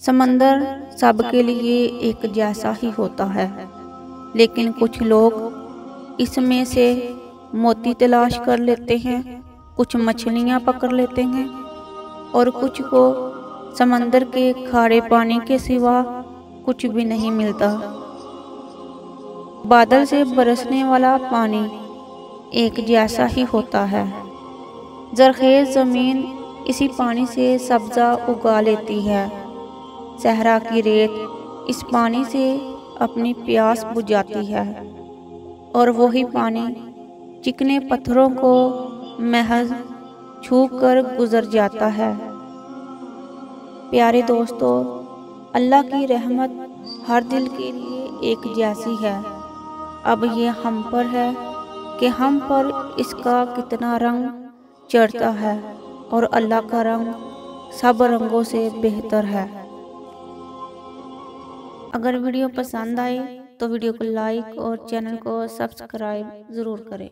समंदर सबके लिए एक जैसा ही होता है, लेकिन कुछ लोग इसमें से मोती तलाश कर लेते हैं, कुछ मछलियां पकड़ लेते हैं और कुछ को समंदर के खारे पानी के सिवा कुछ भी नहीं मिलता। बादल से बरसने वाला पानी एक जैसा ही होता है। जरखेज ज़मीन इसी पानी से सब्ज़ा उगा लेती है। सहरा की रेत इस पानी से अपनी प्यास बुझाती है और वही पानी चिकने पत्थरों को महज छू कर गुजर जाता है। प्यारे दोस्तों, अल्लाह की रहमत हर दिल के लिए एक जैसी है। अब ये हम पर है कि हम पर इसका कितना रंग चढ़ता है, और अल्लाह का रंग सब रंगों से बेहतर है। अगर वीडियो पसंद आए तो वीडियो को लाइक और चैनल को सब्सक्राइब ज़रूर करें।